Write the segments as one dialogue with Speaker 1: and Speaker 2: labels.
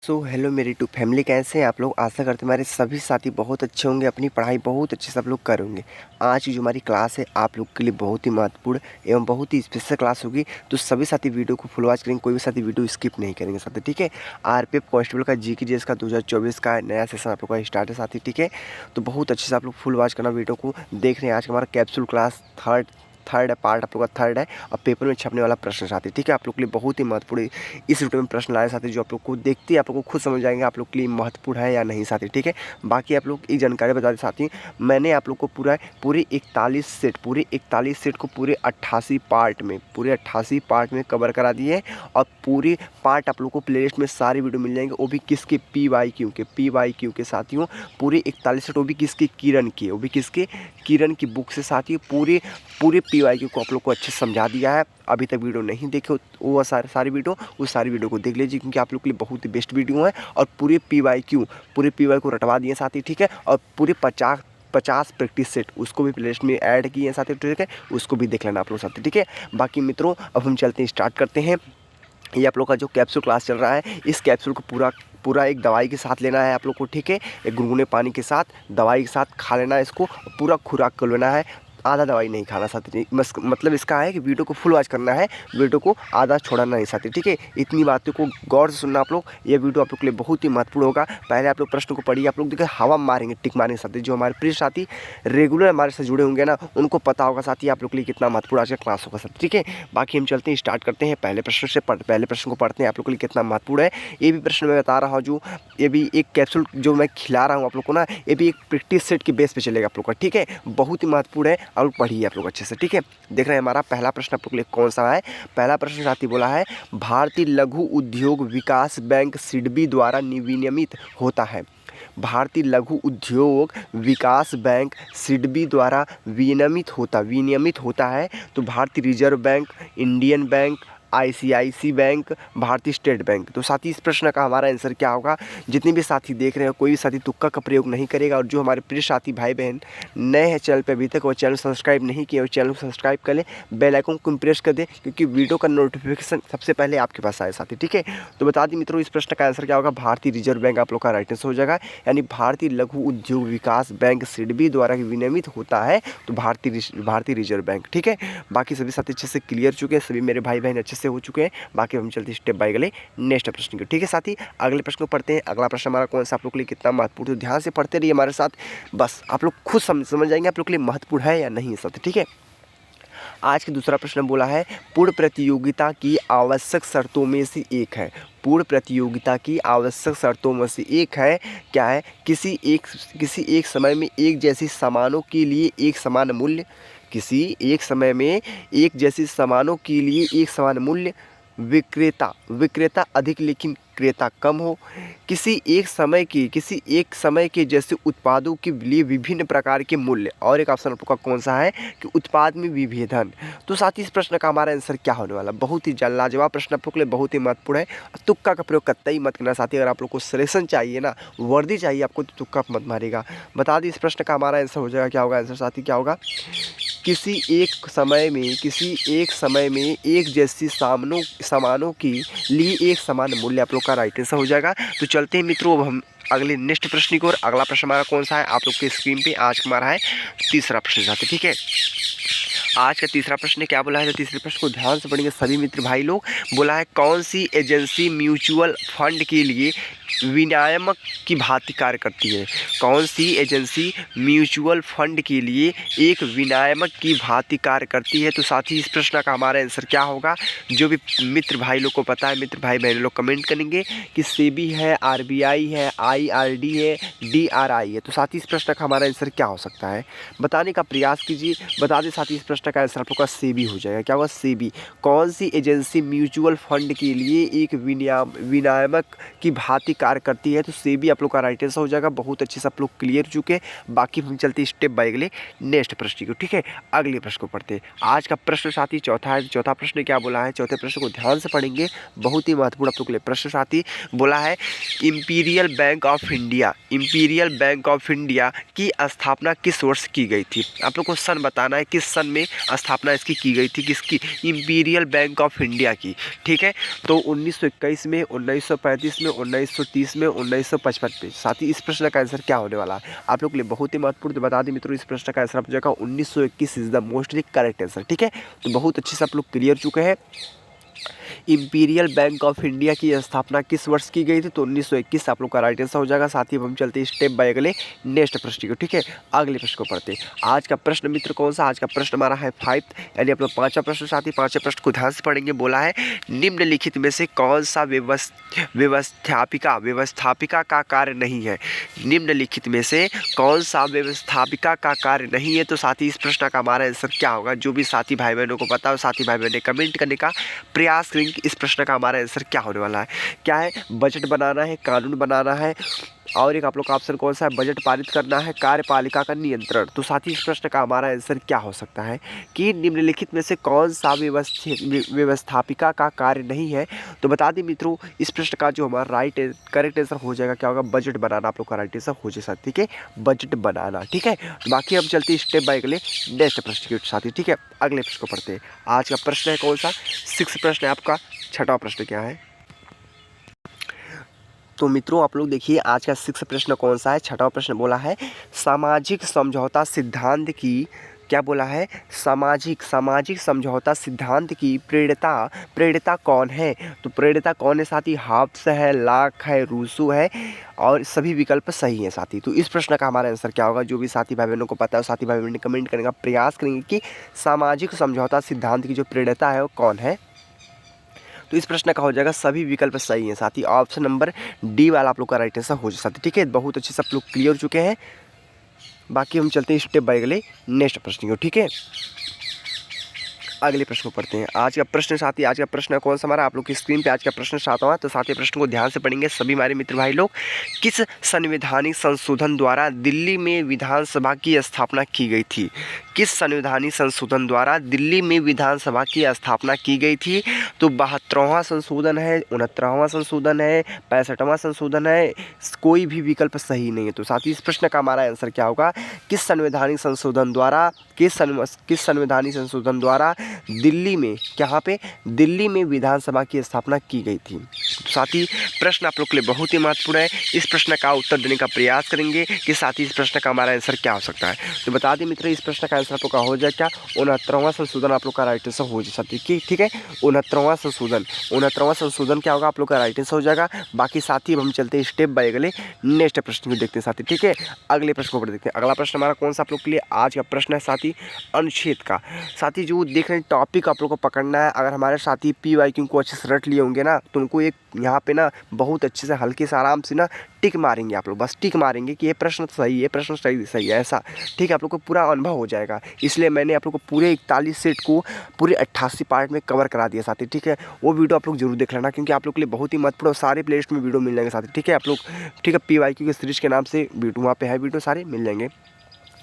Speaker 1: So hello मेरी to family, कैसे हैं आप लोग। आशा करते हैं हमारे सभी साथी बहुत अच्छे होंगे, अपनी पढ़ाई बहुत अच्छे से आप लोग करेंगे। आज की जो हमारी क्लास है आप लोग के लिए बहुत ही महत्वपूर्ण एवं बहुत ही स्पेशल क्लास होगी। तो सभी साथी वीडियो को फुल वॉच करेंगे, कोई भी साथी वीडियो स्किप नहीं करेंगे साथी, ठीक है। आरपीएफ कांस्टेबल का जीके का 2024 का नया सेशन आप लोग का स्टार्ट है साथी, ठीक है। तो बहुत अच्छे से आप लोग फुल वॉच करना, वीडियो को देख रहे हैं। आज का हमारा कैप्सूल क्लास थर्ड है, पार्ट आप लोग का थर्ड है और पेपर में छपने वाला प्रश्न साथी, ठीक है। आप लोग के लिए बहुत ही महत्वपूर्ण इस वीडियो में प्रश्न लाए साथी, जो आप लोग को देखते ही आप लोग को खुद समझ जाएंगे आप लोग के लिए महत्वपूर्ण है या नहीं साथी, ठीक है। बाकी आप लोग एक जानकारी बता दें साथी, मैंने आप लोग को पूरे 41 सेट को पूरे 88 पार्ट में कवर करा दिए हैं। और पूरे पार्ट आप लोग को प्लेलिस्ट में सारी वीडियो मिल जाएंगे, वो भी किसके पी वाई क्यू के साथियों। पूरे 41 सेट, वो भी किसके किरण की बुक से साथी। पूरे पीवाईक्यू को आप लोग को अच्छे से समझा दिया है। अभी तक वीडियो नहीं देखे वो सारी वीडियो को देख लीजिए, क्योंकि आप लोग के लिए बहुत ही बेस्ट वीडियो है। और पूरे पीवाईक्यू को रटवा दिए साथी, ठीक है। और पूरे 50 प्रैक्टिस सेट उसको भी प्लेलिस्ट में ऐड किए हैं साथी, ठीक है। उसको भी देख लेना आप लोग साथी, ठीक है। बाकी मित्रों अब हम चलते हैं, स्टार्ट करते हैं। ये आप लोग का जो कैप्सूल क्लास चल रहा है, इस कैप्सूल को पूरा एक दवाई के साथ लेना है आप लोग को, ठीक है। एक गुनगुने पानी के साथ दवाई के साथ खा लेना है इसको, पूरा खुराक कर लेना है। आधा दवाई नहीं खाना साथी, मतलब इसका है कि वीडियो को फुल वॉच करना है, वीडियो को आधा छोड़ना नहीं साथी, ठीक है। इतनी बातों को गौर से सुनना आप लोग, ये वीडियो आप लोग के लिए बहुत ही महत्वपूर्ण होगा। पहले आप लोग प्रश्न को पढ़िए, आप लोग देखिए हवा मारेंगे, टिक मारेंगे साथी। जो हमारे प्रिय साथी रेगुलर हमारे से जुड़े होंगे ना, उनको पता होगा साथी आप लोग के लिए कितना महत्वपूर्ण आज का क्लास होगा साथी, ठीक है। बाकी हम चलते हैं, स्टार्ट करते हैं। पहले प्रश्न को पढ़ते हैं, आप लोग के लिए कितना महत्वपूर्ण है। ये भी प्रश्न मैं बता रहा हूँ, जो ये भी एक कैप्सूल जो मैं खिला रहा हूँ आप लोग को ना, ये भी एक प्रैक्टिस सेट के बेस पे चलेगा आप लोग का, ठीक है। बहुत ही महत्वपूर्ण है और पढ़िए आप लोग अच्छे से, ठीक है। देख रहे हैं हमारा पहला प्रश्न आप लोग के लिए कौन सा है। पहला प्रश्न साथी बोला है, भारतीय लघु उद्योग विकास बैंक सिडबी द्वारा विनियमित होता है। भारतीय लघु उद्योग विकास बैंक सिडबी द्वारा विनियमित होता है। तो भारतीय reserve bank, Indian bank, ICICI bank, भारतीय स्टेट बैंक। तो साथी इस प्रश्न का हमारा आंसर क्या होगा। जितने भी साथी देख रहे हो, कोई भी साथी तुक्का का प्रयोग नहीं करेगा। और जो हमारे प्रिय साथी भाई बहन नए हैं चैनल पे, अभी तक वो चैनल सब्सक्राइब नहीं किए, वो चैनल को सब्सक्राइब कर ले, बेल आइकन को प्रेस कर दे, क्योंकि वीडियो का नोटिफिकेशन सबसे पहले आपके पास आए साथी, ठीक है। तो बता दी मित्रों, इस प्रश्न का आंसर क्या होगा। भारतीय रिजर्व बैंक आप लोग का राइट आंसर हो जाएगा, यानी भारतीय लघु उद्योग विकास बैंक सिडबी द्वारा विनियमित होता है। तो भारतीय रिजर्व बैंक, ठीक है। बाकी सभी साथी अच्छे से क्लियर चुके हैं, सभी मेरे भाई बहन अच्छे से हो चुके हैं। बाकी हम चलते स्टेप बाय अगले नेक्स्ट प्रश्न को, ठीक है साथी। अगले प्रश्न को पढ़ते हैं। अगला प्रश्न हमारा कौन सा आप लोग के लिए कितना महत्वपूर्ण, तो ध्यान से पढ़ते रहिए हमारे साथ, बस आप लोग खुद समझ जाएंगे आप लोग के लिए महत्वपूर्ण है या नहीं साथी, ठीक है। आज का दूसरा प्रश्न बोला है, पूर्ण प्रतियोगिता की आवश्यक शर्तों में से एक है। पूर्ण प्रतियोगिता की आवश्यक शर्तों में से एक है, क्या है। किसी एक समय में एक जैसी सामानों के लिए एक समान मूल्य। किसी एक समय में एक जैसी सामानों के लिए एक समान मूल्य। विक्रेता अधिक लेकिन क्रेता कम हो। किसी एक समय के जैसे उत्पादों के लिए विभिन्न प्रकार के मूल्य। और एक ऑप्शन आपका कौन सा है कि उत्पाद में विभेदन। तो साथ ही इस प्रश्न का हमारा आंसर क्या होने वाला। बहुत ही लाजवाब प्रश्न आप लोग के लिए, बहुत ही महत्वपूर्ण है। तुक्का का प्रयोग कतई मत करना साथी। अगर आप लोग को सिलेक्शन चाहिए ना, वर्दी चाहिए आपको, तो तुक्का मत मारेगा। बता दी इस प्रश्न का हमारा आंसर हो जाएगा, क्या होगा आंसर साथी, क्या होगा। किसी एक समय में एक जैसी सामानों के लिए एक समान मूल्य आप लोग का राइट आंसर हो जाएगा। तो चलते हैं मित्रों, अब हम अगले नेक्स्ट प्रश्न की ओर। अगला प्रश्न हमारा कौन सा है आप लोग के स्क्रीन पे। आज हमारा है तीसरा प्रश्न साथी, ठीक है। आज का तीसरा प्रश्न क्या बोला है, तो तीसरे प्रश्न को ध्यान से पढ़ेंगे सभी मित्र भाई लोग। बोला है, कौन सी एजेंसी म्यूचुअल फंड के लिए विनियामक की भांति कार्य करती है। कौन सी एजेंसी म्यूचुअल फंड के लिए एक विनियामक की भांति कार्य करती है। तो साथ ही इस प्रश्न का हमारा आंसर क्या होगा। जो भी मित्र भाई लोग को पता है, मित्र भाई बहन लोग कमेंट करेंगे कि सेबी है, आरबीआई है, आईआरडी है, डीआरआई है। तो साथ ही इस प्रश्न का हमारा आंसर क्या हो सकता है, बताने का प्रयास कीजिए। बता दें साथ ही इस प्रश्न का आंसर आप लोग का सेबी हो जाएगा। क्या होगा, सेबी। कौन सी एजेंसी म्यूचुअल फंड के लिए एक विनियामक की भांति कार्य करती है। तो सेबी आप लोग का राइट आंसर हो जाएगा। बहुत अच्छे से आप लोग क्लियर चुके। बाकी हम चलते स्टेप बाय अगले नेक्स्ट प्रश्न को, ठीक है। अगले प्रश्न को पढ़ते हैं। आज का प्रश्न साथी चौथा है। चौथा प्रश्न क्या बोला है, चौथे प्रश्न को ध्यान से पढ़ेंगे, बहुत ही महत्वपूर्ण आप लोग के लिए प्रश्न साथी। बोला है, इंपीरियल बैंक ऑफ इंडिया की स्थापना किस वर्ष की गई थी। आप लोग को सन बताना है, किस सन में स्थापना इसकी की गई थी, किसकी? इंपीरियल बैंक ऑफ इंडिया की। ठीक है, तो 1921 में, 1935 में, 1930 में, 1955 में। साथ ही इस प्रश्न का आंसर क्या होने वाला है आप लोग के लिए बहुत ही महत्वपूर्ण। तो बता दें मित्रों, इस प्रश्न का आंसर आप जाएगा 1921 is the mostly correct answer. ठीक है, तो बहुत अच्छे से आप लोग क्लियर चुके हैं। इंपीरियल बैंक ऑफ इंडिया की स्थापना किस वर्ष की गई थी? तो 1921 आप लोग का राइट आंसर हो जाएगा। साथ ही हम चलते हैं स्टेप बाय अगले नेक्स्ट प्रश्न को। ठीक है, अगले प्रश्न को पढ़ते हैं। आज का प्रश्न मित्र कौन सा? आज का प्रश्न हमारा है 5th, यानी आप लोग 5वां प्रश्न। साथ ही 5वें प्रश्न को ध्यान से पढ़ेंगे। बोला है निम्नलिखित में से कौन सा व्यवस्थापिका का कार्य नहीं है? निम्नलिखित में से कौन सा व्यवस्थापिका का कार्य नहीं है? तो साथ ही इस प्रश्न का हमारा आंसर क्या होगा? जो भी साथी भाई बहनों को पता हो, साथी भाई बहनों ने कमेंट करने का प्रयास करेंगे। इस प्रश्न का हमारा आंसर क्या होने वाला है? क्या है? बजट बनाना है, कानून बनाना है, और एक आप लोग का ऑप्शन कौन सा है? बजट पारित करना है, कार्यपालिका का नियंत्रण। तो साथ ही इस प्रश्न का हमारा आंसर क्या हो सकता है कि निम्नलिखित में से कौन सा व्यवस्थापिका का कार्य नहीं है? तो बता दें मित्रों, इस प्रश्न का जो हमारा करेक्ट आंसर हो जाएगा क्या होगा? बजट बनाना आप लोग का राइट आंसर हो जाएगा। ठीक है, बजट बनाना। ठीक है, बाकी हम चलते हैं स्टेप बाय अगले नेक्स्ट प्रश्न के साथ ही। ठीक है, अगले प्रश्न को पढ़ते हैं। आज का प्रश्न है कौन सा? 6 प्रश्न है आपका। 6वां प्रश्न क्या है? तो मित्रों आप लोग देखिए, आज का 6 प्रश्न कौन सा है? 6वां प्रश्न बोला है सामाजिक समझौता सिद्धांत की, क्या बोला है? सामाजिक समझौता सिद्धांत की प्रेरणा कौन है? तो प्रेरणा कौन है साथी? हाब्स है, लॉक है, रूसो है, और सभी विकल्प सही हैं साथी। तो इस प्रश्न का हमारा आंसर क्या होगा? जो भी साथी भाई बहनों को पता है, साथी भाई बहनों कमेंट करने का प्रयास करेंगे कि सामाजिक समझौता सिद्धांत की जो प्रेरणा है वो कौन है। तो इस प्रश्न का हो जाएगा सभी विकल्प सही हैं साथी। ऑप्शन नंबर डी वाला आप लोग का राइट आंसर हो जाए साथी। ठीक है, बहुत अच्छे से आप लोग क्लियर हो चुके हैं। बाकी हम चलते हैं स्टेप बाय अगले नेक्स्ट प्रश्न को। ठीक है, अगले प्रश्न को पढ़ते हैं। आज का प्रश्न साथी, आज का प्रश्न कौन सा हमारा? आप लोग की स्क्रीन पे आज का प्रश्न 7वां। तो साथी प्रश्न को ध्यान से पढ़ेंगे सभी हमारे मित्र भाई लोग। किस संवैधानिक संशोधन द्वारा दिल्ली में विधानसभा की स्थापना की गई थी? किस संवैधानिक संशोधन द्वारा दिल्ली में विधानसभा की स्थापना की गई थी? तो 72वां संशोधन है, 69वां संशोधन है, 65वां संशोधन है, कोई भी विकल्प सही नहीं है। तो साथ ही इस प्रश्न का हमारा आंसर क्या होगा? किस संवैधानिक संशोधन द्वारा दिल्ली में, कहाँ पे? दिल्ली में विधानसभा की स्थापना की गई थी। तो साथ ही प्रश्न आप लोग के लिए बहुत ही महत्वपूर्ण है। इस प्रश्न का उत्तर देने का प्रयास करेंगे कि साथ ही इस प्रश्न का हमारा आंसर क्या हो सकता है। तो बता दें मित्र, इस प्रश्न का आंसर आप लोग का हो जाए क्या? 69वां संशोधन आप लोग का राइट आंसर हो जाए साथी। ठीक है, 69वां संशोधन क्या होगा? आप लोग का राइट आंसर हो जाएगा। बाकी साथी हम चलते हैं स्टेप बाय अगले नेक्स्ट प्रश्न को देखते हैं साथी। ठीक है, अगले प्रश्न को देखते हैं। अगला प्रश्न हमारा कौन सा आप लोग के लिए आज का प्रश्न है साथी? अनुच्छेद का। साथी जो देख रहे हैं टॉपिक आप लोग को पकड़ना है। अगर हमारे साथी PYQ को अच्छे से रट लिए होंगे ना, तो उनको एक यहाँ पे ना बहुत अच्छे से हल्के से आराम से ना टिक मारेंगे। आप लोग बस टिक मारेंगे कि ये प्रश्न सही है, प्रश्न सही है, ऐसा। ठीक है, आप लोग को पूरा अनुभव हो जाएगा। इसलिए मैंने आप लोग को पूरे 41 सेट को पूरे 88 पार्ट में कवर करा दिया साथी। ठीक है, वो वीडियो आप लोग जरूर देख लेना, क्योंकि आप लोग के लिए बहुत ही महत्वपूर्ण, सारे प्लेलिस्ट में वीडियो मिल जाएंगे साथी। ठीक है, आप लोग ठीक है PYQ के सीरीज के नाम से वीडियो वहाँ पे है, वीडियो सारे मिल जाएंगे।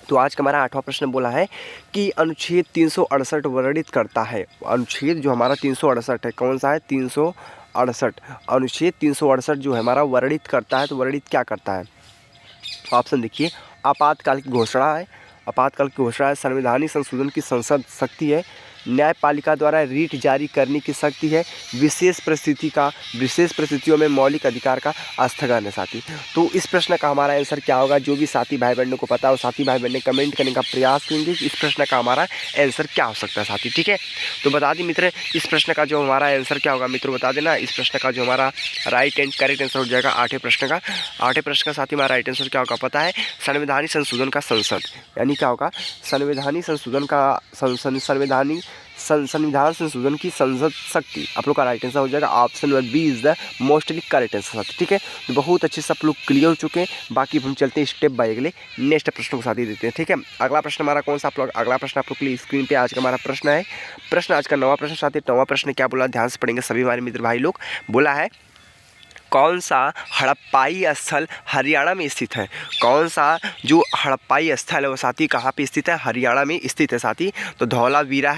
Speaker 1: तो आज का हमारा 8वां प्रश्न बोला है कि अनुच्छेद 368 वर्णित करता है। अनुच्छेद जो हमारा 368 है, कौन सा है? 368। अनुच्छेद 368 जो है हमारा वर्णित करता है। तो वर्णित क्या करता है? ऑप्शन देखिए, आपातकाल की घोषणा है, आपातकाल की घोषणा है, संवैधानिक संशोधन की संसद शक्ति है, न्यायपालिका द्वारा रीट जारी करने की शक्ति है, विशेष परिस्थितियों में मौलिक अधिकार का स्थगन है साथी। तो इस प्रश्न का हमारा आंसर क्या होगा? जो भी साथी भाई बहनों को पता हो, साथी भाई बहन कमेंट करने का प्रयास करेंगे कि इस प्रश्न का हमारा आंसर क्या हो सकता है साथी। ठीक है, तो बता दें मित्र, इस प्रश्न का जो हमारा आंसर क्या होगा मित्रों, बता देना। इस प्रश्न का जो हमारा राइट एंड करेक्ट आंसर हो जाएगा 8वें प्रश्न का। 8वें प्रश्न का साथी हमारा राइट आंसर क्या होगा पता है? संवैधानिक संशोधन का संसद, यानी क्या होगा? संवैधानिक संशोधन का संविधान संशोधन की संसद शक्ति आप लोग का राइट आंसर हो जाएगा। Option number B is the mostly correct answer. ठीक है, तो बहुत अच्छे से आप लोग क्लियर हो चुके हैं। बाकी हम चलते हैं स्टेप बाय अगले नेक्स्ट प्रश्न को साथ ही देते हैं। ठीक है, अगला प्रश्न हमारा कौन सा? आप लोग अगला प्रश्न आप लोग के लिए स्क्रीन पे आज का हमारा प्रश्न है। प्रश्न आज का 9वां प्रश्न साथ ही 9वां प्रश्न क्या बोला? ध्यान से पढ़ेंगे सभी हमारे मित्र भाई लोग। बोला है कौन सा हड़प्पाई स्थल हरियाणा में स्थित है? कौन सा जो हड़प्पाई स्थल है वो साथी कहाँ पे स्थित है? हरियाणा में स्थित है साथी। तो धौलावीरा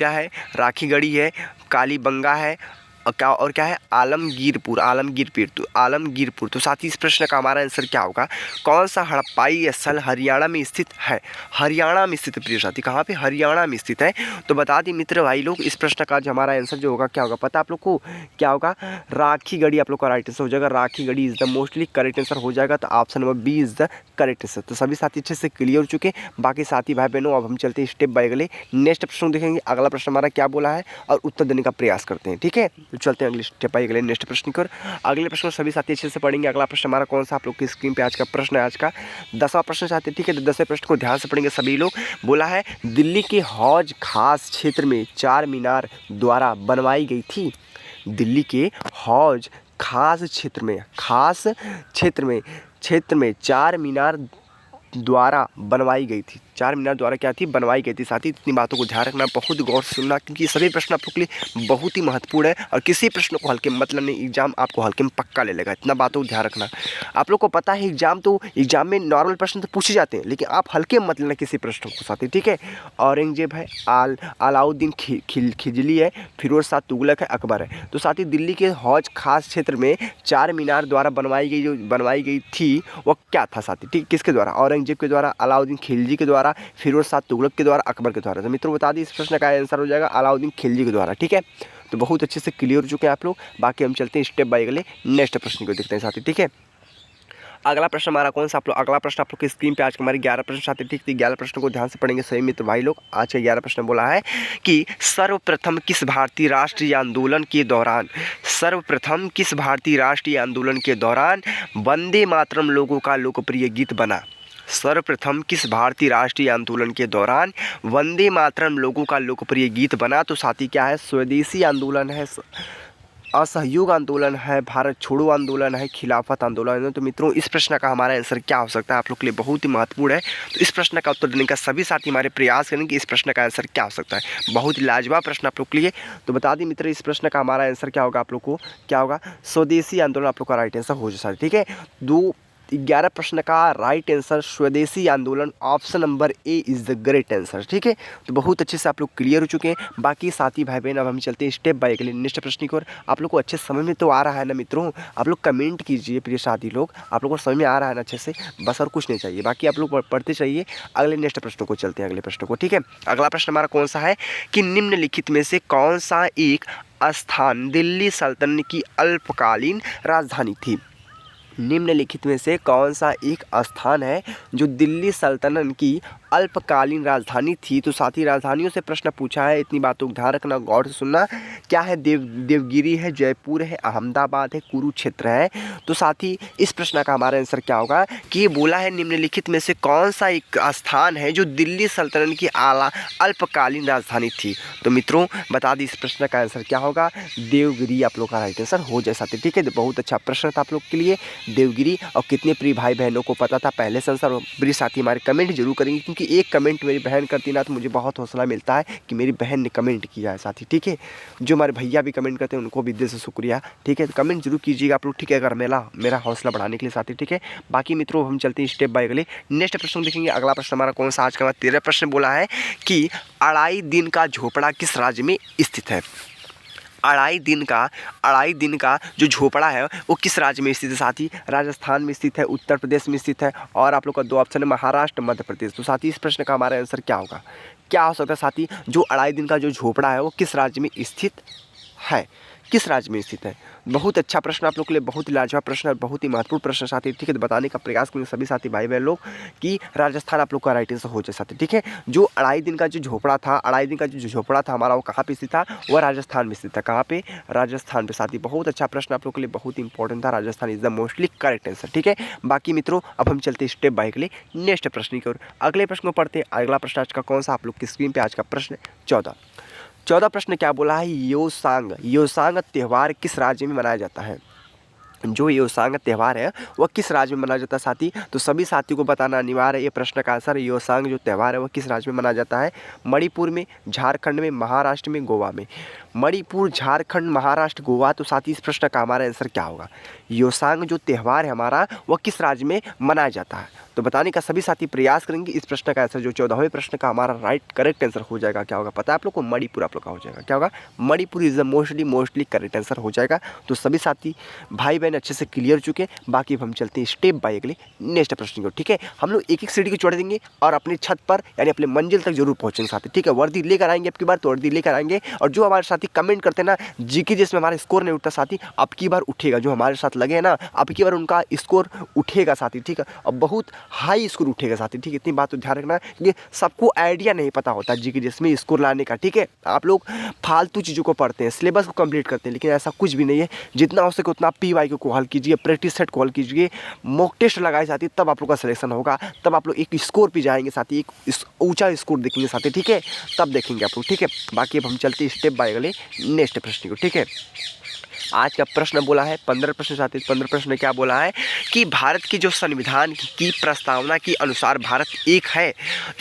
Speaker 1: है, राखीगढ़ी है, कालीबंगा है, और क्या है आलमगीरपुर, आलमगीरपुर। तो आलमगीरपुर, तो साथ ही इस प्रश्न का हमारा आंसर क्या होगा? कौन सा हड़प्पाई स्थल हरियाणा में स्थित है? हरियाणा में स्थित है प्रिय साथी, कहाँ पे? हरियाणा में स्थित है। तो बता दी मित्र भाई लोग, इस प्रश्न का जो हमारा आंसर जो होगा क्या होगा पता आप लोग को? क्या होगा? राखीगढ़ी आप लोग का राइट आंसर हो जाएगा। Rakhigarhi is the mostly correct answer हो जाएगा। तो option number B is the correct answer. तो सभी साथी अच्छे से क्लियर हो चुके हैं। बाकी साथी भाई बहनों, अब हम चलते हैं स्टेप बाय अगले नेक्स्ट प्रश्न देखेंगे। अगला प्रश्न हमारा क्या बोला है और उत्तर देने का प्रयास करते हैं, ठीक है? तो चलते हैं अगले स्टेप बाय अगले नेक्स्ट प्रश्न की ओर। अगले प्रश्न सभी साथी अच्छे से पढ़ेंगे। अगला प्रश्न हमारा कौन सा आप लोग की स्क्रीन पे आज का प्रश्न है, आज का 10वां प्रश्न चाहते हैं, ठीक है? तो 10वें प्रश्न को ध्यान से पढ़ेंगे सभी लोग। बोला है दिल्ली के हौज खास क्षेत्र में चार मीनार द्वारा बनवाई गई थी। दिल्ली के हौज खास क्षेत्र में चार मीनार द्वारा बनवाई गई थी। चार मीनार द्वारा क्या थी? बनवाई गई थी। साथ ही इतनी बातों को ध्यान रखना, बहुत गौर से सुनना, क्योंकि सभी प्रश्न आप लोग के लिए बहुत ही महत्वपूर्ण है और किसी प्रश्न को हल्के में मतलब नहीं, एग्जाम आपको हल्के में पक्का ले लेगा। इतना बातों को ध्यान रखना। आप लोग को पता है एग्जाम में नॉर्मल प्रश्न तो पूछे जाते हैं, लेकिन आप हल्के में मत लेना किसी प्रश्न को साथी, ठीक है? औरंगजेब है, अलाउद्दीन खिलजी है, फिरोज शाह तुगलक है, अकबर है। तो साथ ही दिल्ली के हौज खास क्षेत्र में चार मीनार द्वारा बनवाई गई थी वो क्या था साथी, ठीक? किसके द्वारा? औरंगजेब के द्वारा, अलाउद्दीन खिलजी के द्वारा, फिरोज शाह तुगलक के द्वारा, अकबर के द्वारा। तो मित्रों बता दी इस प्रश्न का आंसर हो जाएगा अलाउद्दीन खिलजी के द्वारा, ठीक है? तो बहुत अच्छे से क्लियर हो चुके हैं आप लोग। बाकी हम चलते हैं स्टेप बाय अगले नेक्स्ट प्रश्न को देखते हैं साथी, ठीक है? अगला प्रश्न हमारा कौन सा अगला प्रश्न आप लोग की स्क्रीन पे आज हमारे 11 प्रश्न साथी, ठीक थी? 11 प्रश्नों को ध्यान से पढ़ेंगे सही मित्र भाई लोग। आज का 11 प्रश्न बोला है कि सर्वप्रथम किस भारतीय राष्ट्रीय आंदोलन के दौरान वंदे मातरम लोगों का लोकप्रिय गीत बना? सर्वप्रथम किस भारतीय राष्ट्रीय आंदोलन के दौरान वंदे मातरम लोगों का लोकप्रिय गीत बना? तो साथी क्या है? स्वदेशी आंदोलन है, असहयोग आंदोलन है, भारत छोड़ो आंदोलन है, खिलाफत आंदोलन है। तो मित्रों इस प्रश्न का हमारा आंसर क्या हो सकता है? आप लोग के लिए बहुत ही महत्वपूर्ण है। तो इस प्रश्न का उत्तर देने का सभी साथी हमारे प्रयास करेंगे कि इस प्रश्न का आंसर क्या हो सकता है। बहुत ही लाजवाब प्रश्न आप लोग के लिए। तो बता दी मित्र, इस प्रश्न का हमारा आंसर क्या होगा? आप लोग को क्या होगा? स्वदेशी आंदोलन आप लोग का राइट आंसर हो जाए, ठीक है? 11 प्रश्न का राइट आंसर स्वदेशी आंदोलन, option number A is the great answer, ठीक है? तो बहुत अच्छे से आप लोग क्लियर हो चुके हैं। बाकी साथी भाई बहन, अब हम चलते हैं स्टेप बाय अगले नेक्स्ट प्रश्न की ओर। आप लोग को अच्छे समझ में तो आ रहा है ना मित्रों? आप लोग कमेंट कीजिए प्रिय साथी लोग, आप लोग को समझ में आ रहा है ना अच्छे से? बस और कुछ नहीं चाहिए, बाकी आप लोग पढ़ते चाहिए। अगले नेक्स्ट प्रश्न को चलते हैं, अगले प्रश्न को, ठीक है? अगला प्रश्न हमारा कौन सा है कि निम्नलिखित में से कौन सा एक स्थान दिल्ली सल्तनत की अल्पकालीन राजधानी थी? निम्नलिखित में से कौन सा एक स्थान है जो दिल्ली सल्तनत की अल्पकालीन राजधानी थी? तो साथी राजधानियों से प्रश्न पूछा है, इतनी बातों को ध्यान रखना, गौर से सुनना। क्या है? देवगिरी है, जयपुर है, अहमदाबाद है, कुरुक्षेत्र है। तो साथी इस प्रश्न का हमारा आंसर क्या होगा कि ये बोला है निम्नलिखित में से कौन सा एक स्थान है जो दिल्ली सल्तनत की अल्पकालीन राजधानी थी? तो मित्रों बता दी इस प्रश्न का आंसर क्या होगा? देवगिरी आप लोग का राइट आंसर हो जाए साथी, ठीक है? तो बहुत अच्छा प्रश्न था आप लोग के लिए, देवगिरी। और कितने प्रिय भाई बहनों को पता था पहले से आंसर? प्रिय साथी हमारे कमेंट जरूर करेंगे, क्योंकि एक कमेंट मेरी बहन करती ना तो मुझे बहुत हौसला मिलता है कि मेरी बहन ने कमेंट किया है साथी, ठीक है? जो हमारे भैया भी कमेंट करते हैं उनको भी दिल से शुक्रिया, ठीक है? तो कमेंट जरूर कीजिएगा आप लोग, ठीक है? अगर मेरा हौसला बढ़ाने के लिए साथी, ठीक है? बाकी मित्रों हम चलते हैं स्टेप बाय अगले नेक्स्ट प्रश्न देखेंगे। अगला प्रश्न हमारा कौन सा आज का? 13 प्रश्न बोला है कि अढ़ाई दिन का झोपड़ा किस राज्य में स्थित है? अढ़ाई दिन का जो झोपड़ा है वो किस राज्य में स्थित है साथी? राजस्थान में स्थित है, उत्तर प्रदेश में स्थित है, और आप लोग का 2 ऑप्शन है, महाराष्ट्र, मध्य प्रदेश। तो साथी इस प्रश्न का हमारा आंसर क्या होगा? क्या हो सकता है साथी? जो अढ़ाई दिन का जो झोपड़ा है वो किस राज्य में स्थित है? किस राज्य में स्थित है? बहुत अच्छा प्रश्न आप लोग के लिए, बहुत ही लाजवाब प्रश्न है, बहुत ही महत्वपूर्ण प्रश्न साथी, ठीक है? तो बताने का प्रयास करेंगे सभी साथी भाई बहन लोग कि राजस्थान आप लोग का राइट आंसर हो जाए साथी, ठीक है? जो अढ़ाई दिन का जो झोपड़ा था हमारा, वो कहाँ पे स्थित था? वह राजस्थान में स्थित था। कहाँ पे? राजस्थान पे साथी। बहुत अच्छा प्रश्न आप लोग के लिए, बहुत ही इंपॉर्टेंट था। Rajasthan is the mostly correct answer, ठीक है? बाकी मित्रों अब हम चलते हैं स्टेप बाय अगले नेक्स्ट प्रश्न की ओर। अगले प्रश्न को पढ़ते हैं। अगला प्रश्न आज का कौन सा? आप लोग की स्क्रीन पर आज का प्रश्न 14 प्रश्न क्या बोला है? योसांग त्यौहार किस राज्य में मनाया जाता है? जो योसांग त्यौहार है वह किस राज्य में मनाया जाता है साथी? तो सभी साथियों को बताना अनिवार्य है। ये प्रश्न का आंसर योसांग जो त्यौहार है वह किस राज्य में मनाया जाता है? मणिपुर में, झारखंड में, महाराष्ट्र में, गोवा में। मणिपुर, झारखंड, महाराष्ट्र, गोवा। तो साथ ही इस प्रश्न का हमारा आंसर क्या होगा? योसांग जो त्यौहार है हमारा वह किस राज्य में मनाया जाता है? तो बताने का सभी साथी प्रयास करेंगे। इस प्रश्न का आंसर जो 14वें प्रश्न का हमारा करेक्ट आंसर हो जाएगा क्या होगा पता है आप लोग को? मणिपुर आप लोग का हो जाएगा। क्या होगा? Manipur is the mostly correct answer हो जाएगा। तो सभी साथी भाई बहन अच्छे से क्लियर चुके। बाकी हम चलते हैं स्टेप बाय अगले नेक्स्ट प्रश्न को। ठीक है, हम लोग एक एक सीढ़ी को चढ़ देंगे और अपनी छत पर यानी अपने मंजिल तक जरूर पहुंचेंगे साथी। ठीक है, वर्दी लेकर आएंगे अब की बार, तो वर्दी लेकर आएंगे। और जो हमारे साथी कमेंट करते हैं ना जीके जिसमें हमारा स्कोर नहीं उठता साथी, अब की बार उठेगा। जो हमारे साथ लगे हैं ना अब की बार उनका स्कोर उठेगा साथी। ठीक है, और बहुत हाई स्कोर उठेगा साथी। ठीक है, इतनी बात तो ध्यान रखना कि सबको आइडिया नहीं पता होता जीके जिसमें स्कोर लाने का। ठीक है, आप लोग फालतू चीज़ों को पढ़ते हैं, सिलेबस को कंप्लीट करते हैं, लेकिन ऐसा कुछ भी नहीं है। जितना हो सके उतना PYQ को हल कीजिए, प्रैक्टिस सेट को हल कीजिए, मॉक टेस्ट लगाए साथी, तब आप लोग का सिलेक्शन होगा। तब आप लोग एक स्कोर पे जाएंगे साथी, एक ऊंचा स्कोर देखेंगे साथी। ठीक है, तब देखेंगे आप लोग। ठीक है, बाकी अब हम चलते स्टेप बाय अगले नेक्स्ट प्रश्न को। ठीक है, आज का प्रश्न बोला है 15 प्रश्न साथी। 15 प्रश्न में क्या बोला है कि भारत की जो संविधान की प्रस्तावना के अनुसार भारत एक है।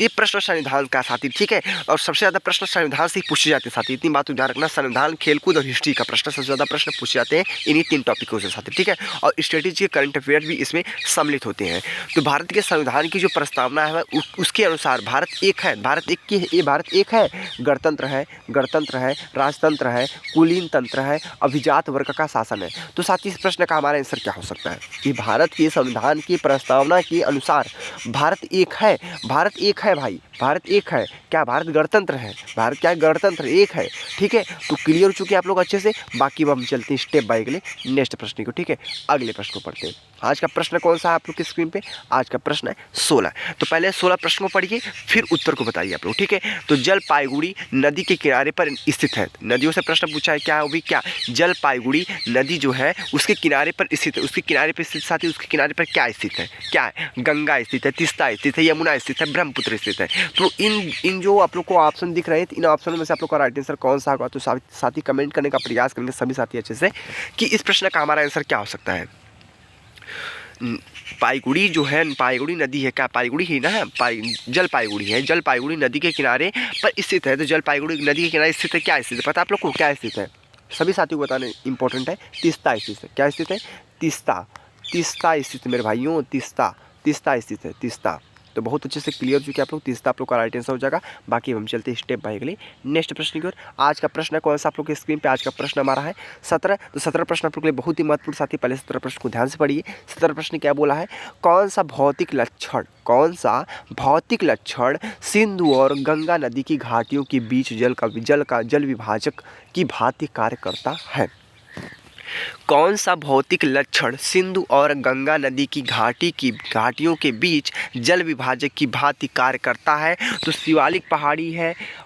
Speaker 1: ये प्रश्न संविधान का साथी। ठीक है, और सबसे ज़्यादा प्रश्न संविधान से ही पूछे जाते हैं साथी। इतनी बात तो ध्यान रखना, संविधान, खेलकूद और हिस्ट्री का प्रश्न सबसे ज़्यादा प्रश्न पूछे जाते हैं इन्हीं 3 टॉपिकों से साथी। ठीक है, और स्ट्रेटेजी के करंट अफेयर भी इसमें सम्मिलित होते हैं। तो भारत के संविधान की जो प्रस्तावना है उसके अनुसार भारत एक है। भारत एक की ये भारत एक है, गणतंत्र है, राजतंत्र है, कुलीन तंत्र है, अभिजात वर्ग का शासन है। तो साथ ही इस प्रश्न का हमारा आंसर क्या हो सकता है कि भारत के संविधान की प्रस्तावना के अनुसार भारत एक है। भारत एक है भाई, भारत एक है। क्या भारत गणतंत्र है? भारत क्या गणतंत्र एक है? ठीक है, तो क्लियर हो चुके हैं आप लोग अच्छे से। बाकी हम चलते हैं स्टेप बाय अगले नेक्स्ट प्रश्न को। ठीक है, अगले प्रश्न को पढ़ते हैं। आज का प्रश्न कौन सा है आप लोग की स्क्रीन पे? आज का प्रश्न है 16। तो पहले 16 प्रश्न को पढ़िए, फिर उत्तर को बताइए आप लोग। ठीक है, तो जलपाईगुड़ी नदी के किनारे पर स्थित है। नदियों से प्रश्न पूछा है, क्या है वो भी? क्या जलपाईगुड़ी नदी जो है उसके किनारे पर स्थित है। उसके किनारे पर स्थित साथी, उसके किनारे पर क्या स्थित है? क्या है? गंगा स्थित है, तीस्ता स्थित है, यमुना स्थित है, ब्रह्मपुत्र स्थित है। तो इन जो आप लोग को ऑप्शन दिख रहे हैं, इन ऑप्शनों में से आप लोग का राइट आंसर कौन सा होगा? तो साथी कमेंट करने का प्रयास करेंगे सभी साथी अच्छे से कि इस प्रश्न का हमारा आंसर क्या हो सकता है। पाईगुड़ी जो है, पाईगुड़ी नदी है, क्या पाईगुड़ी ही ना है? जलपाईगुड़ी है, जलपाईगुड़ी नदी के किनारे पर स्थित है। तो जलपाईगुड़ी नदी के किनारे स्थित है, क्या स्थित है पता है आप लोग को? क्या स्थित है सभी साथियों को बताना इंपॉर्टेंट है। तीस्ता स्थित है। क्या स्थित है? तीस्ता स्थित मेरे भाइयों, तीस्ता स्थित है, तीस्ता। तो बहुत अच्छे से क्लियर हो चुके आप लोग। तीस्ता आप लोग का राइट आंसर हो जाएगा। बाकी हम चलते हैं स्टेप बाय अगले नेक्स्ट प्रश्न की ओर। आज का प्रश्न कौन सा आप लोग की स्क्रीन पे? आज का प्रश्न हमारा है 17। तो 17 प्रश्न आप लोग के लिए बहुत ही महत्वपूर्ण साथी। पहले 17 प्रश्न को ध्यान से पढ़िए। 17 प्रश्न क्या बोला है? कौन सा भौतिक लक्षण सिंधु और गंगा नदी की घाटियों के बीच जल विभाजक की भांति कार्य करता है? कौन सा भौतिक लक्षण सिंधु और गंगा नदी की घाटियों के बीच जल विभाजक की भांति कार्य करता है? तो शिवालिक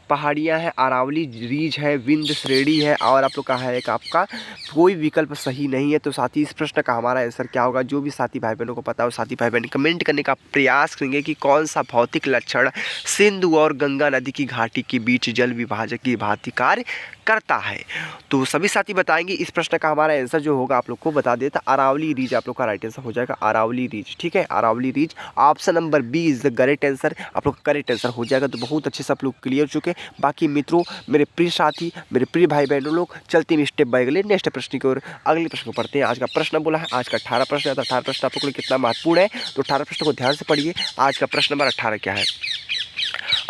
Speaker 1: पहाड़ियाँ हैं, अरावली रीज है, विंध्य श्रेणी है, और आप लोग का है एक आपका कोई विकल्प सही नहीं है। तो साथी इस प्रश्न का हमारा आंसर क्या होगा? जो भी साथी भाई बहनों को पता हो साथी भाई बहन कमेंट करने का प्रयास करेंगे कि कौन सा भौतिक लक्षण सिंधु और गंगा नदी की घाटी के बीच जल विभाजक की भांति कार्य करता है। तो सभी साथी बताएंगे। इस प्रश्न का हमारा आंसर जो होगा आप लोग को बता देता, अरावली रीज आप लोग का राइट आंसर हो जाएगा। अरावली रीज। ठीक है, Aravalli ridge option number B is the correct answer. आप लोग करेक्ट आंसर हो जाएगा। तो बहुत अच्छे से आप लोग क्लियर चुके। बाकी मित्रों, मेरे प्रिय साथी, मेरे प्रिय भाई बहनों लोग, चलते हैं स्टेप बाय अगले नेक्स्ट प्रश्न की ओर। अगले प्रश्न को पढ़ते हैं। आज का प्रश्न बोला है, आज का 18 प्रश्न है। तो 18 प्रश्न आप लोग के लिए कितना महत्वपूर्ण है, तो 18 प्रश्न को ध्यान से पढ़िए। आज का प्रश्न नंबर 18 क्या है?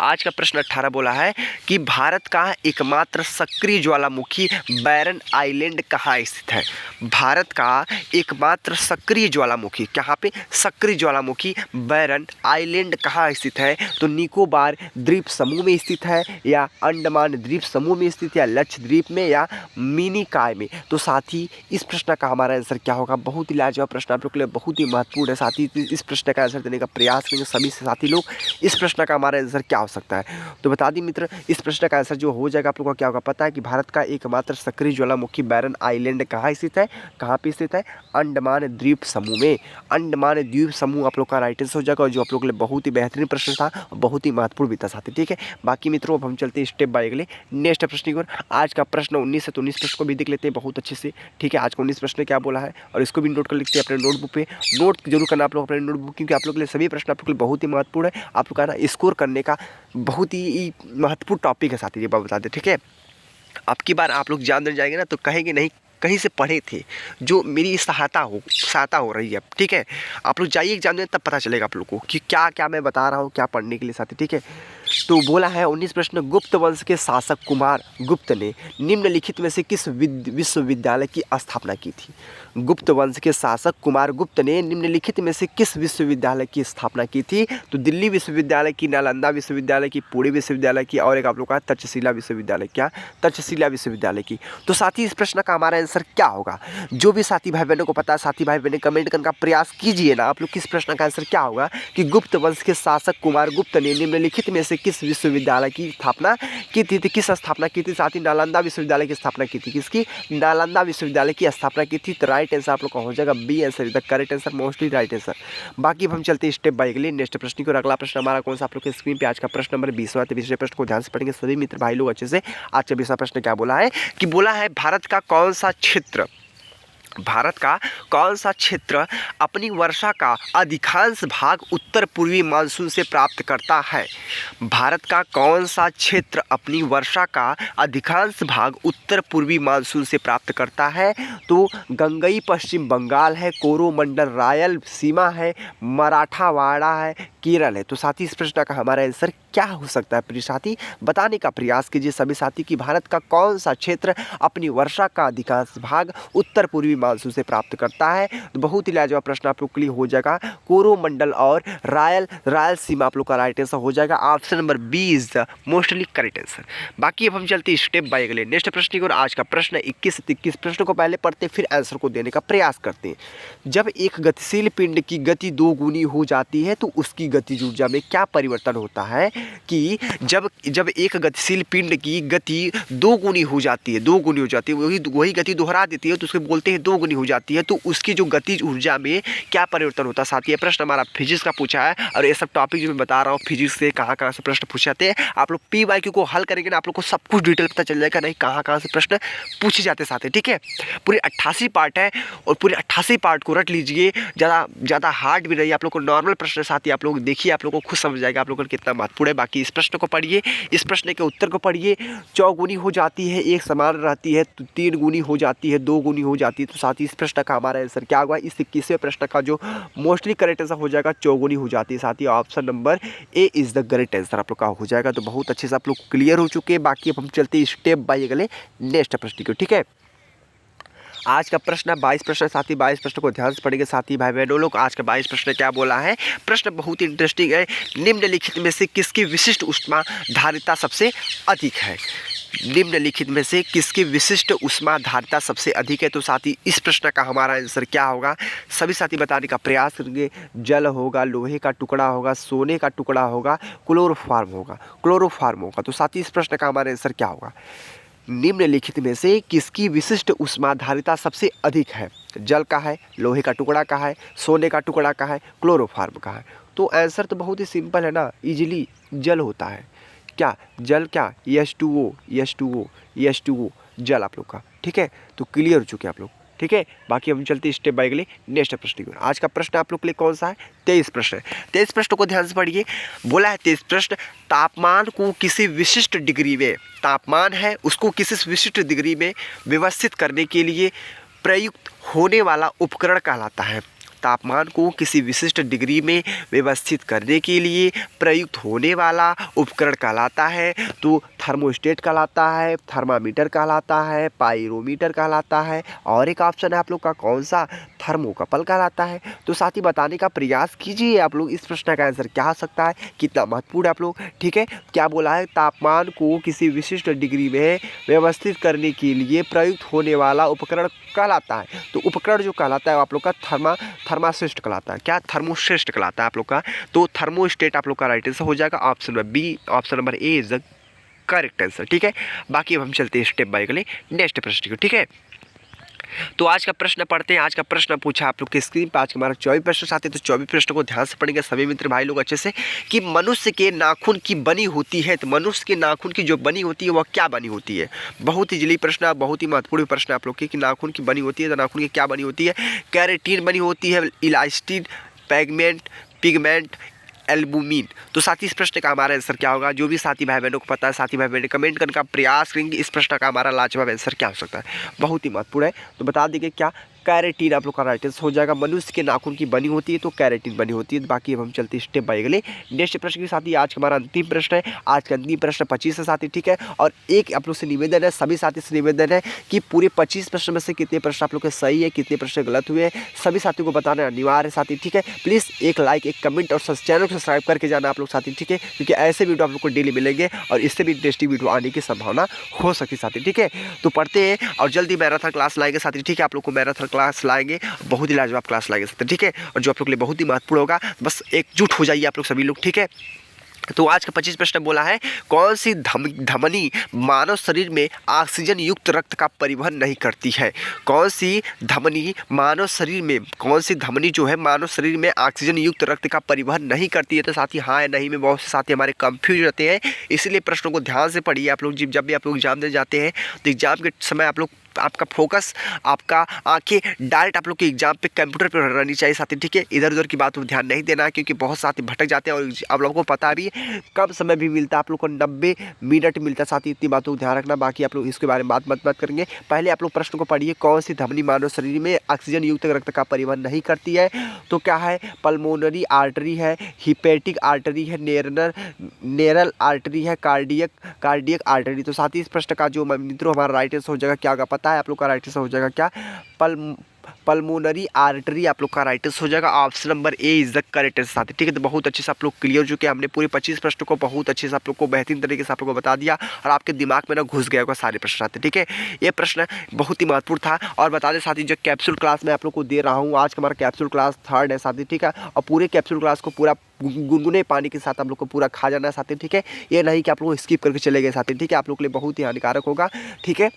Speaker 1: आज का प्रश्न 18 बोला है कि भारत का एकमात्र सक्रिय ज्वालामुखी बैरन आइलैंड कहाँ स्थित है? भारत का एकमात्र सक्रिय ज्वालामुखी, कहाँ पे? सक्रिय ज्वालामुखी बैरन आइलैंड कहाँ स्थित है? तो निकोबार द्वीप समूह में स्थित है, या अंडमान द्वीप समूह में स्थित, या लक्षद्वीप में, या मिनिकॉय में? तो साथी इस प्रश्न का हमारा आंसर क्या होगा? बहुत ही लाजवाब प्रश्न आप लोग के लिए, बहुत ही महत्वपूर्ण है साथी। इस प्रश्न का आंसर देने का प्रयास करेंगे सभी साथी लोग। इस प्रश्न का हमारा आंसर क्या हो सकता है? तो बता दी मित्र, इस प्रश्न का आंसर जो हो जाएगा आप लोगों को क्या होगा पता है कि भारत का एकमात्र सक्रिय ज्वालामुखी बैरन आइलैंड कहाँ स्थित है? कहाँ पे स्थित है? अंडमान द्वीप समूह में। अंडमान द्वीप समूह आप लोग का राइट आंसर हो जाएगा, और जो आप लोग के लिए बहुत ही बेहतरीन प्रश्न था, बहुत ही महत्वपूर्ण भी था साथी। ठीक है, बाकी मित्रों अब हम चलते हैं स्टेप बाय अगले नेक्स्ट प्रश्न की ओर। आज का प्रश्न 19 है, तो 19 प्रश्न को भी देख लेते हैं बहुत अच्छे से। ठीक है, आज का 19 प्रश्न क्या बोला है, और इसको भी नोट कर लिखते हैं अपने नोटबुक पे। नोट जरूर करना आप लोग अपने नोटबुक, क्योंकि आप लोग के लिए सभी प्रश्न आप लोग के लिए बहुत ही महत्वपूर्ण है। आप लोग का ना स्कोर करने का बहुत ही महत्वपूर्ण टॉपिक है साथी, ये बात बता दें। ठीक है, अब की बार आप लोग जानने जाएंगे ना तो कहेंगे नहीं कहीं से पढ़े थे, जो मेरी सहायता हो रही है। ठीक है, आप लोग जाइए एग्जाम दें तब पता चलेगा आप लोग को कि क्या क्या मैं बता रहा हूँ, क्या पढ़ने के लिए साथी। ठीक है, तो बोला है 19 प्रश्न, गुप्त वंश के शासक कुमार गुप्त ने निम्नलिखित में से किस विश्वविद्यालय की स्थापना की थी? गुप्त वंश के शासक कुमार गुप्त ने निम्नलिखित में से किस विश्वविद्यालय की स्थापना की थी? तो दिल्ली विश्वविद्यालय की, नालंदा विश्वविद्यालय की, पुणे विश्वविद्यालय की, और एक आप लोग का तक्षशिला विश्वविद्यालय। क्या? तक्षशिला विश्वविद्यालय की। तो साथी इस प्रश्न का हमारा आंसर क्या होगा? जो भी साथी भाई बहनों को पता है, साथी भाई बहनें कमेंट करने का प्रयास कीजिए ना आप लोग, किस प्रश्न का आंसर क्या होगा कि गुप्त वंश के शासक कुमार गुप्त ने निम्नलिखित में से किस विश्वविद्यालय की स्थापना की थी? किस स्थापना की थी साथी? नालंदा विश्वविद्यालय की स्थापना की थी। किसकी? नालंदा विश्वविद्यालय की स्थापना की थी। तो राइट आंसर आप लोग का हो जाएगा B answer, the correct answer, mostly right answer. बाकी अब हम चलते हैं स्टेप बाय अगले नेक्स्ट प्रश्न की। और अगला प्रश्न हमारा कौन सा आप लोग के स्क्रीन पे आज का प्रश्न नंबर 20वां। तो 20वें प्रश्न को ध्यान से पढ़ेंगे सभी मित्र भाई लोग अच्छे से। आज का 20वां प्रश्न क्या बोला है कि बोला है भारत का कौन सा क्षेत्र अपनी वर्षा का अधिकांश भाग उत्तर पूर्वी मानसून से प्राप्त करता है? भारत का कौन सा क्षेत्र अपनी वर्षा का अधिकांश भाग उत्तर पूर्वी मानसून से प्राप्त करता है? तो गंगई पश्चिम बंगाल है, कोरोमंडल रायल सीमा है, मराठावाड़ा है, केरल है। तो साथी इस प्रश्न का हमारा आंसर क्या हो सकता है? प्रिय साथी बताने का प्रयास कीजिए सभी साथी कि भारत का कौन सा क्षेत्र अपनी वर्षा का अधिकांश भाग उत्तर पूर्वी मानसून से प्राप्त करता है? तो बहुत ही लाजवाब प्रश्न आप लोग के लिए हो जाएगा, कोरोमंडल और रायल सीमा आप लोग का राइट आंसर हो जाएगा। Option number B is the mostly correct answer. बाकी अब हम चलते हैं स्टेप बाय अगले नेक्स्ट प्रश्न की ओर। आज का प्रश्न 21 से 23 प्रश्न को पहले पढ़ते फिर आंसर को देने का प्रयास करते हैं। जब एक गतिशील पिंड की गति 2 गुनी हो जाती है तो उसकी गतिज ऊर्जा में क्या परिवर्तन होता है? कि जब एक गतिशील पिंड की गति 2 गुनी हो जाती है, वही गति दोहरा देती है तो उसको बोलते हैं 2 गुनी हो जाती है, तो उसकी जो गतिज ऊर्जा में क्या परिवर्तन होता है साथी? ये प्रश्न हमारा फिजिक्स का पूछा है और ये सब टॉपिक जो मैं बता रहा हूँ फिजिक्स से कहाँ से प्रश्न पूछे जाते हैं। आप लोग PYQ को हल करेंगे ना आप लोग को सब कुछ डिटेल पता चल जाएगा नहीं कहाँ से प्रश्न पूछे जाते साथी। ठीक है, पूरे 88 पार्ट है और पूरे 88 पार्ट को रट लीजिए, ज़्यादा हार्ड भी नहीं, आप लोग को नॉर्मल प्रश्न साथी आप लोग देखिए, आप लोग को खुद समझ जाएगा आप लोग को कितना महत्वपूर्ण है। बाकी इस प्रश्न को पढ़िए, इस प्रश्न के उत्तर को पढ़िए। 4 गुनी हो जाती है, एक समान रहती है, तो 3 गुनी हो जाती है, 2 गुनी हो जाती है। तो साथ ही इस प्रश्न का हमारा आंसर क्या होगा? इस 21वें प्रश्न का जो मोस्टली करेक्ट आंसर हो जाएगा 4 गुनी हो जाती है साथ ही। Option number A is the correct answer आप लोग का हो जाएगा। तो बहुत अच्छे से आप लोग क्लियर हो चुके हैं। बाकी अब हम चलते हैं स्टेप बाय अगले नेक्स्ट प्रश्न की। ठीक है, आज का प्रश्न 22 प्रश्न साथी। 22 प्रश्न को ध्यान से पढ़ेंगे साथी भाई बहनों लोग। आज का 22 प्रश्न क्या बोला है? प्रश्न बहुत ही इंटरेस्टिंग है। निम्नलिखित में से किसकी विशिष्ट ऊष्मा धारिता सबसे अधिक है? निम्नलिखित में से किसकी विशिष्ट ऊष्मा धारिता सबसे अधिक है? तो साथी इस प्रश्न का हमारा आंसर क्या होगा? सभी साथी बताने का प्रयास करेंगे। जल होगा, लोहे का टुकड़ा होगा, सोने का टुकड़ा होगा, क्लोरोफॉर्म होगा। तो साथी इस प्रश्न का हमारा आंसर क्या होगा? निम्नलिखित में से किसकी विशिष्ट ऊष्मा धारिता सबसे अधिक है? जल का है, लोहे का टुकड़ा का है, सोने का टुकड़ा का है, क्लोरोफॉर्म का है। तो आंसर तो बहुत ही सिंपल है ना, इजीली जल होता है। क्या जल? क्या H2O जल आप लोग का। ठीक है, तो क्लियर हो चुके आप लोग। ठीक है, बाकी हम चलते स्टेप बाय अगले नेक्स्ट प्रश्न की ओर। आज का प्रश्न आप लोग के लिए कौन सा है? 23 प्रश्न है। 23 प्रश्न को ध्यान से पढ़िए। बोला है 23 प्रश्न, तापमान को किसी विशिष्ट डिग्री में, तापमान है उसको किसी विशिष्ट डिग्री में व्यवस्थित करने के लिए प्रयुक्त होने वाला उपकरण कहलाता है। तापमान को किसी विशिष्ट डिग्री में व्यवस्थित करने के लिए प्रयुक्त होने वाला उपकरण कहलाता है। तो थर्मोस्टेट कहलाता है, थर्मामीटर कहलाता है, पाइरोमीटर कहलाता है, और एक ऑप्शन है आप लोग का कौन सा? थर्मोकपल कहलाता है। तो साथ ही बताने का प्रयास कीजिए आप लोग इस प्रश्न का आंसर क्या हो सकता है, कितना महत्वपूर्ण है आप लोग। ठीक है, क्या बोला है? तापमान को किसी विशिष्ट डिग्री में व्यवस्थित करने के लिए प्रयुक्त होने वाला उपकरण कहलाता है। तो उपकरण जो कहलाता है आप लोग का थर्मासिस्ट कहलाता है। क्या? थर्मोस्टेट कहलाता है आप लोग का। तो थर्मोस्टेट आप लोग का राइट आंसर हो जाएगा। Option number B, option number A is the correct answer. ठीक है, बाकी अब हम चलते हैं स्टेप बाय अगले नेक्स्ट प्रश्न को। ठीक है, तो आज का प्रश्न पढ़ते हैं। आज का प्रश्न पूछा आप लोग के स्क्रीन पर। आज के हमारा 24 प्रश्न आते हैं, तो 24 प्रश्न को ध्यान से पढ़ेंगे सभी मित्र भाई लोग अच्छे से कि मनुष्य के नाखून की बनी होती है, तो मनुष्य के नाखून की जो बनी होती है वह क्या बनी होती है? बहुत ही जल्दी प्रश्न, बहुत ही महत्वपूर्ण प्रश्न आप लोग की कि नाखून की बनी होती है, तो नाखून की क्या बनी होती है? कैरेटीन बनी होती है, इलास्टिन, पिगमेंट, एल्बुमिन। तो साथी इस प्रश्न का हमारा आंसर क्या होगा? जो भी साथी भाई बहनों को पता है, साथी भाई बहन कमेंट करने का प्रयास करेंगे इस प्रश्न का हमारा लाजवाब आंसर क्या हो सकता है। बहुत ही महत्वपूर्ण है, तो बता देंगे क्या? कैरेटीन आप लोग का राइट आंसर हो जाएगा। मनुष्य के नाखून की बनी होती है तो कैरेटीन बनी होती है। बाकी अब हम चलते स्टेप बाय अगले नेक्स्ट प्रश्न के साथ ही आज का हमारा अंतिम प्रश्न है। आज का अंतिम प्रश्न 25 है साथी, ठीक है। और एक आप लोग से निवेदन है, सभी साथी से निवेदन है कि पूरे 25 प्रश्न में से कितने प्रश्न आप लोग के सही है, कितने प्रश्न गलत हुए, सभी साथियों को बताना अनिवार्य है साथी, ठीक है। प्लीज़ एक लाइक, एक कमेंट और चैनल को सब्सक्राइब करके जाना आप लोग साथी, ठीक है, क्योंकि ऐसे वीडियो आप लोग को डेली मिलेंगे और इससे भी इंटरेस्टिंग वीडियो आने की संभावना हो सकती है साथी, ठीक है। तो पढ़ते हैं और जल्दी मैराथन क्लास लाएंगे साथी, ठीक है। आप लोग को मैराथन क्लास लाएंगे, बहुत ही लाजवाब क्लास लाएंगे साथी, ठीक है। और जो आप लोग के लिए बहुत ही महत्वपूर्ण होगा, बस एकजुट हो जाइए आप लोग सभी लोग, ठीक है। तो आज का 25 प्रश्न बोला है, कौन सी धमनी मानव शरीर में ऑक्सीजन युक्त रक्त का परिवहन नहीं करती है? कौन सी धमनी मानव शरीर में, कौन सी धमनी जो है मानव शरीर में ऑक्सीजन युक्त रक्त का परिवहन नहीं करती है? तो साथी हाँ या नहीं में बहुत से साथी हमारे कंफ्यूज रहते हैं, इसलिए प्रश्नों को ध्यान से पढ़िए आप लोग। जब भी आप लोग एग्जाम देने जाते हैं तो एग्जाम के समय आप लोग, आपका फोकस, आपका आंखें डायरेक्ट आप लोग के एग्जाम पे कंप्यूटर पे रहनी चाहिए साथी, ठीक है। इधर उधर की बात पर ध्यान नहीं देना है, क्योंकि बहुत साथी भटक जाते हैं और आप लोगों को पता भी कम समय भी मिलता है, आप लोग को 90 मिनट मिलता है साथी, इतनी बातों को ध्यान रखना। बाकी आप लोग इसके बारे में बात करेंगे। पहले आप लोग प्रश्न को पढ़िए, कौन सी धमनी मानव शरीर में ऑक्सीजन युक्त रक्त का परिवहन नहीं करती है? तो क्या है? पल्मोनरी आर्टरी है, हिपेटिक आर्टरी है, नेरल आर्टरी है, कार्डियक आर्टरी। तो साथ ही इस प्रश्न का जो मित्रों हमारा राइट आंसर हो जाएगा क्या होगा पता है? आप लोग का राइट आंसर हो जाएगा क्या? पल्मोनरी आर्टरी आप लोग का राइट आंसर हो जाएगा। Option number A is the correct answer साथी, ठीक है। तो बहुत अच्छे से आप लोग क्लियर हो चुके हैं, हमने पूरे 25 प्रश्नों को बहुत अच्छे से आप लोग को बेहतरीन तरीके से आप लोग को बता दिया और आपके दिमाग में ना घुस गया होगा सारे प्रश्न आते, ठीक है। ये प्रश्न बहुत ही महत्वपूर्ण था। और बता दें साथी, जो कैप्सूल क्लास मैं आप लोग को दे रहा हूँ, आज का हमारा कैप्सूल क्लास 3rd है साथी, ठीक है। और पूरे कैप्सूल क्लास को पूरा गुनगुने पानी के साथ आप लोग को पूरा खा जाना है साथी, ठीक है। ये नहीं कि आप लोग स्किप करके चले गए साथी, ठीक है। आप लोग के लिए बहुत ही हानिकारक होगा, ठीक है।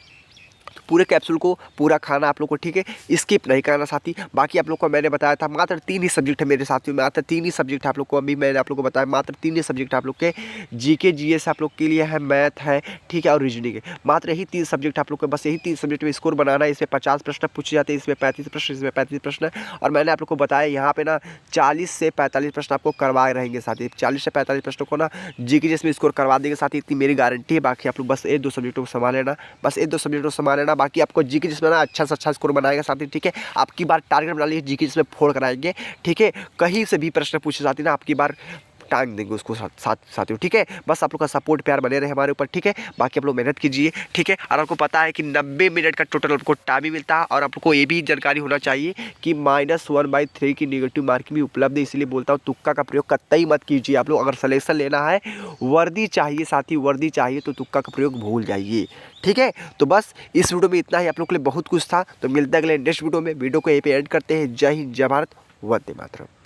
Speaker 1: पूरे कैप्सूल को पूरा खाना आप लोग को, ठीक है, स्किप नहीं करना साथी। बाकी आप लोग को मैंने बताया था मात्र 3 ही सब्जेक्ट है मेरे साथियों, मात्र 3 ही सब्जेक्ट है आप लोग को। अभी मैंने आप लोग को बताया मात्र 3 ही सब्जेक्ट आप लोग के जीके जीएस आप लोग के लिए है, मैथ है, ठीक है, और रीजनिंग है। मात्र यही 3 सब्जेक्ट आप लोग को, बस यही 3 सब्जेक्ट में स्कोर बनाना है। इसमें 50 प्रश्न पूछे जाते हैं, इसमें 35 प्रश्न, इसमें 35 प्रश्न। और मैंने आप लोग को बताया यहाँ पे ना 40 से 45 प्रश्न आपको करवाए रहेंगे साथी। 40 से 45 प्रश्नों को ना जीके जीएस में स्कोर करवा देंगे साथी, इतनी मेरी गारंटी है। बाकी आप लोग बस 1-2 सब्जेक्टों को संभाल लेना, बस 1-2 सब्जेक्टों को संभाल लेना। बाकी आपको जीके जिसमें ना अच्छा से अच्छा स्कोर बनाएगा साथी, ठीक है। आपकी बार टारगेट बना लीजिए, जीके जिसमें फोड़ कराएंगे, ठीक है। कहीं से भी प्रश्न पूछे जाते ना, आपकी बार टांग देंगे उसको साथियों, ठीक है। बस आप लोग का सपोर्ट प्यार बने रहे हमारे ऊपर, ठीक है। बाकी आप लोग मेहनत कीजिए, ठीक है। और आपको पता है कि 90 मिनट का टोटल आपको टाइम भी मिलता है। और आपको ये भी जानकारी होना चाहिए कि -1/3 की नेगेटिव मार्किंग भी उपलब्ध है। इसलिए बोलता हूँ तुक्का का प्रयोग कतई मत कीजिए आप लोग। अगर सिलेक्शन लेना है, वर्दी चाहिए साथी, वर्दी चाहिए, तो तुक्का का प्रयोग भूल जाइए, ठीक है। तो बस इस वीडियो में इतना ही, आप लोग के लिए बहुत कुछ था। तो मिलता है अगले नेक्स्ट वीडियो में। वीडियो को यहीं पे एंड करते हैं। जय हिंद, जय भारत, वंदे मातरम।